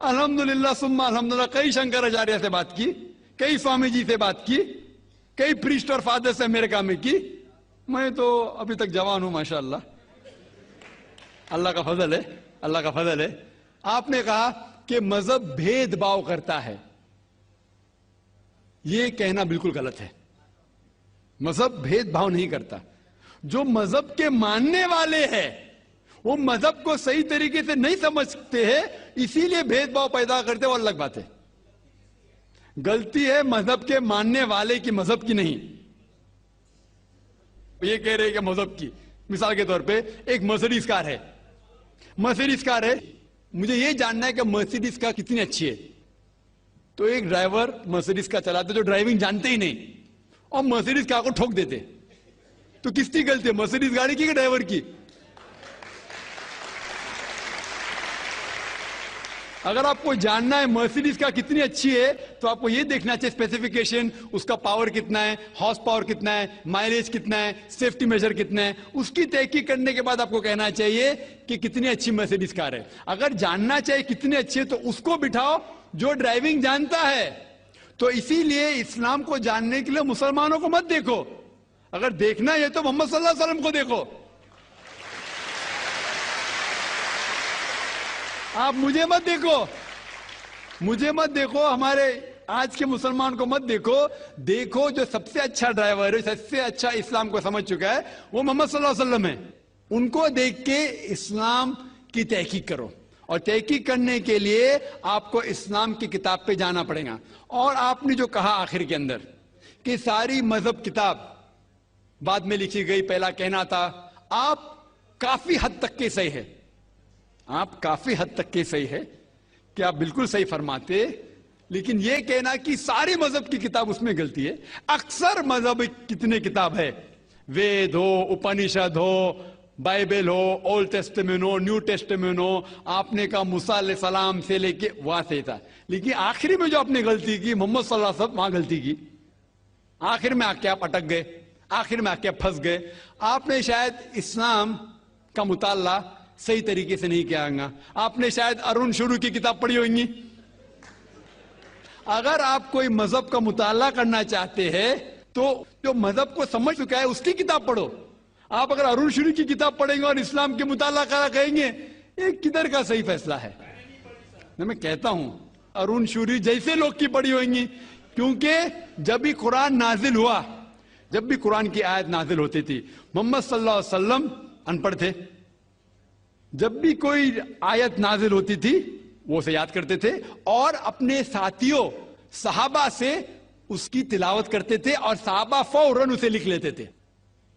الحمدللہ ثم الحمدللہ کئی شنکراچاریہ سے بات کی, کئی سوامی جی سے بات کی, کئی پریسٹ اور فادر سے امریکہ میں کی. میں تو ابھی تک جوان ہوں ماشاءاللہ, اللہ کا فضل ہے, اللہ کا فضل ہے. آپ نے کہا کہ مذہب بھید بھاؤ کرتا ہے. یہ کہنا بالکل غلط ہے. مذہب بھید بھاؤ نہیں کرتا. جو مذہب کے ماننے والے ہیں وہ مذہب کو صحیح طریقے سے نہیں سمجھتے ہیں, اسی لیے بھید بھاؤ پیدا کرتے, وہ الگ بات ہے. غلطی ہے مذہب کے ماننے والے کی, مذہب کی نہیں. یہ کہہ رہے کہ مذہب کی, مثال کے طور پہ ایک مرسیڈیز کار ہے, مرسیڈیز کار ہے, مجھے یہ جاننا ہے کہ مرسیڈیز کار کتنی اچھی ہے. تو ایک ڈرائیور مرسیڈیز کار چلاتے جو ڈرائیونگ جانتے ہی نہیں اور مرسیڈیز کار کو ٹھوک دیتے, تو کس کی غلطی ہے, مرسیڈیز گاڑی کی کہ ڈرائیور کی؟ اگر آپ کو جاننا ہے مرسیڈیز کا کتنی اچھی ہے تو آپ کو یہ دیکھنا چاہیے اسپیسیفیکیشن, اس کا پاور کتنا ہے, ہارس پاور کتنا ہے, مائلیج کتنا ہے, سیفٹی میجر کتنا ہے. اس کی تحقیق کرنے کے بعد آپ کو کہنا چاہیے کہ کتنی اچھی مرسیڈیز کار ہے. اگر جاننا چاہیے کتنی اچھی ہے تو اس کو بٹھاؤ جو ڈرائیونگ جانتا ہے. تو اسی لیے اسلام کو جاننے کے لیے مسلمانوں کو مت دیکھو, اگر دیکھنا ہے تو محمد صلی اللہ علیہ وسلم کو دیکھو. آپ مجھے مت دیکھو, مجھے مت دیکھو, ہمارے آج کے مسلمان کو مت دیکھو. دیکھو جو سب سے اچھا ڈرائیور ہے, سب سے اچھا اسلام کو سمجھ چکا ہے, وہ محمد صلی اللہ علیہ وسلم ہے. ان کو دیکھ کے اسلام کی تحقیق کرو, اور تحقیق کرنے کے لیے آپ کو اسلام کی کتاب پہ جانا پڑے گا. اور آپ نے جو کہا آخر کے اندر کہ ساری مذہب کتاب بعد میں لکھی گئی, پہلا کہنا تھا, آپ کافی حد تک کے صحیح ہے, آپ کافی حد تک کے صحیح ہے کہ آپ بالکل صحیح فرماتے, لیکن یہ کہنا کہ ساری مذہب کی کتاب اس میں غلطی ہے. اکثر مذہب کتنے کتاب ہے, وید ہو, اپنشد ہو, بائبل ہو, اولڈ ٹیسٹمنٹ ہو, نیو ٹیسٹمنٹ ہو, آپ نے کہا موسیٰ علیہ السلام سے لے کے وہاں سے تھا, لیکن آخری میں جو آپ نے غلطی کی محمد صلی اللہ علیہ وسلم, وہاں غلطی کی. آخر میں آ کے آپ اٹک گئے, آخر میں آ کے آپ پھنس گئے. آپ نے شاید اسلام کا مطالعہ صحیح طریقے سے نہیں کیا گا. آپ نے شاید ارون شروع کی کتاب پڑھی ہوگی. اگر آپ کوئی مذہب کا مطالعہ کرنا چاہتے ہیں تو جو مذہب کو سمجھ چکا ہے اس کی کتاب پڑھو. آپ اگر ارون شروع کی کتاب پڑھیں گے اور اسلام کے مطالعہ کرا کہیں گے, یہ کدھر کا صحیح فیصلہ ہے؟ میں کہتا ہوں ارون شوری جیسے لوگ کی پڑھی ہوئیں گی, کیونکہ جب بھی قرآن نازل ہوا, جب بھی قرآن کی آیت نازل ہوتی تھی, محمد صلی اللہ علیہ وسلم ان پڑھ تھے. جب بھی کوئی آیت نازل ہوتی تھی وہ اسے یاد کرتے تھے اور اپنے ساتھیوں صحابہ سے اس کی تلاوت کرتے تھے, اور صحابہ فوراً اسے لکھ لیتے تھے.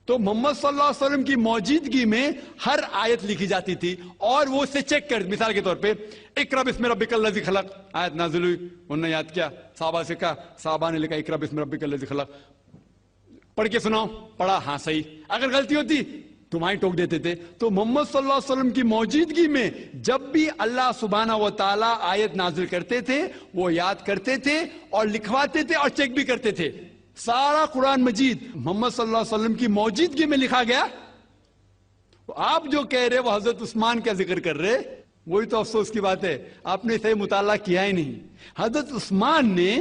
تو محمد صلی اللہ علیہ وسلم کی موجودگی میں ہر آیت لکھی جاتی تھی اور وہ اسے چیک کر, مثال کے طور پہ اقرا بسم ربک الذی خلق آیت نازل ہوئی, انہوں نے یاد کیا, صحابہ سے کہا, صحابہ نے لکھا اقرا بسم ربک الذی خلق, پڑھ کے سناؤ, پڑھا, ہاں صحیح. اگر غلطی ہوتی تمہاری ٹوک دیتے تھے. تو محمد صلی اللہ علیہ وسلم کی موجودگی میں جب بھی اللہ سبحانہ و تعالیٰ آیت نازل کرتے تھے وہ یاد کرتے تھے اور لکھواتے تھے اور چیک بھی کرتے تھے. سارا قرآن مجید محمد صلی اللہ علیہ وسلم کی موجودگی میں لکھا گیا. آپ جو کہہ رہے وہ حضرت عثمان کا ذکر کر رہے, وہی تو افسوس کی بات ہے, آپ نے صحیح مطالعہ کیا ہی نہیں. حضرت عثمان نے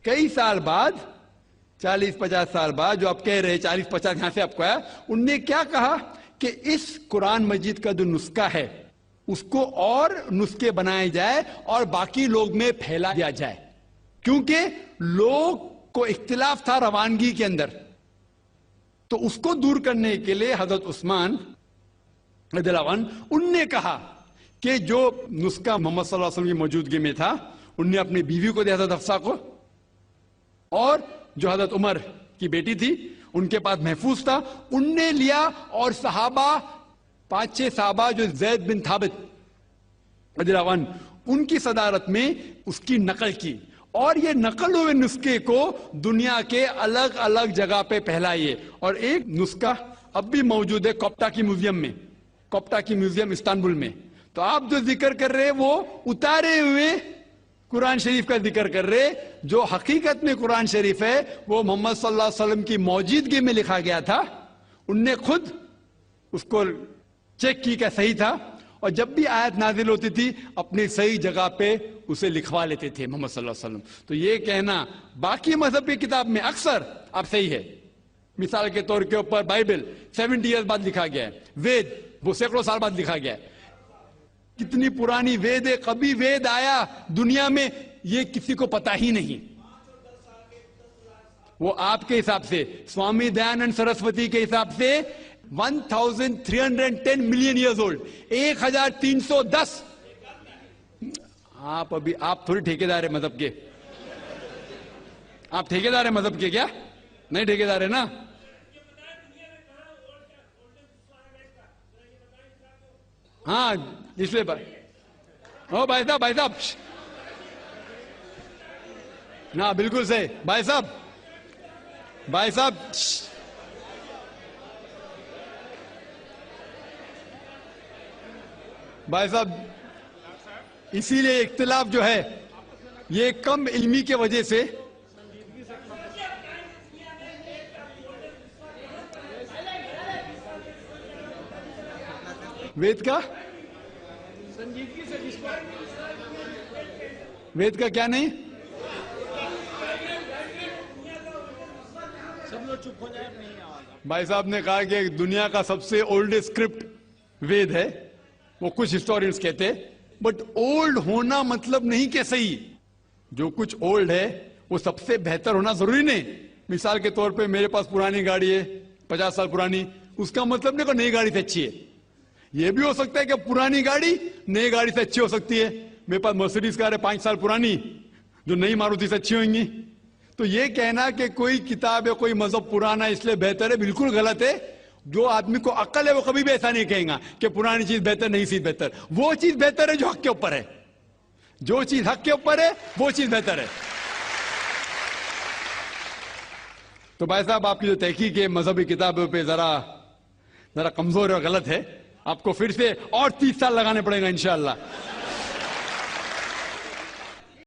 کئی سال بعد, 40-50 سال بعد, جو آپ کہہ رہے 40-50 یہاں سے آپ کو آیا, ان نے کیا کہا کہ اس قرآن مجید کا جو نسخہ ہے اس کو اور نسخے بنائے جائے اور باقی لوگ میں پھیلا دیا جائے, کیونکہ لوگ کو اختلاف تھا روانگی کے اندر. تو اس کو دور کرنے کے لیے حضرت عثمان رضی اللہ عنہ ان نے کہا کہ جو نسخہ محمد صلی اللہ علیہ وسلم کی موجودگی میں تھا ان نے اپنی بیوی کو دیا حضرت حفصہ کو, اور جو حضرت عمر کی بیٹی تھی ان کے پاس محفوظ تھا, ان نے لیا, اور صحابہ 5-6 صحابہ جو زید بن ثابت رضی اللہ عنہ ان کی صدارت میں اس کی نقل کی, اور یہ نقل ہوئے نسخے کو دنیا کے الگ الگ جگہ پہ پھیلائیے. اور ایک نسخہ اب بھی موجود ہے کوپٹا کی میوزیم میں, کوپٹا کی میوزیم استنبول میں. تو آپ جو ذکر کر رہے وہ اتارے ہوئے قرآن شریف کا ذکر کر رہے, جو حقیقت میں قرآن شریف ہے وہ محمد صلی اللہ علیہ وسلم کی موجودگی میں لکھا گیا تھا. ان نے خود اس کو چیک کی کہ صحیح تھا, اور جب بھی آیت نازل ہوتی تھی اپنی صحیح جگہ پہ اسے لکھوا لیتے تھے محمد صلی اللہ علیہ وسلم. تو یہ کہنا باقی مذہب کی کتاب میں اکثر اب صحیح ہے. مثال کے طور کے اوپر بائبل 70 ایئرز بعد لکھا گیا ہے, وید وہ سینکڑوں سال بعد لکھا گیا ہے. کتنی پرانی وید ہے, کبھی وید آیا دنیا میں یہ کسی کو پتا ہی نہیں. وہ آپ کے حساب سے, سوامی دیانند سرسوتی کے حساب سے 1310 ملین ایئرز اولڈ, 1310. آپ تھوڑی ٹھیکیدار ہے مذہب کے, آپ ٹھیکیدار ہیں مذہب کے کیا؟ نہیں ٹھیکیدار ہے نا. ہاں اس لیے بھائی صاحب نا بالکل صحیح. بھائی صاحب اسی لیے اختلاف جو ہے یہ کم علمی کے وجہ سے. وید کا کیا نہیں, بھائی صاحب نے کہا کہ دنیا کا سب سے اولڈسٹ اسکرپٹ وید ہے, وہ کچھ ہسٹورینز کہتے. بٹ اولڈ ہونا مطلب نہیں کہ صحیح. جو کچھ اولڈ ہے وہ سب سے بہتر ہونا ضروری نہیں. مثال کے طور پہ میرے پاس پرانی گاڑی ہے 50 سال پرانی, اس کا مطلب نہیں کہ نئی گاڑی سے اچھی ہے. یہ بھی ہو سکتا ہے کہ پرانی گاڑی نئی گاڑی سے اچھی ہو سکتی ہے. میرے پاس مرسیڈیز کار ہے 5 سال پرانی, جو نئی ماروتی سے اچھی ہوئیں گی. تو یہ کہنا کہ کوئی کتاب ہے کوئی مذہب پرانا اس لیے بہتر ہے, بالکل غلط ہے. جو آدمی کو عقل ہے وہ کبھی بھی ایسا نہیں کہیں گا کہ پرانی چیز بہتر نہیں چیز بہتر. وہ چیز بہتر ہے جو حق کے اوپر ہے, جو چیز حق کے اوپر ہے وہ چیز بہتر ہے. تو بھائی صاحب آپ کی جو تحقیق ہے مذہبی کتابوں پہ ذرا کمزور اور غلط ہے. آپ کو پھر سے اور 30 سال لگانے پڑیں گا انشاءاللہ.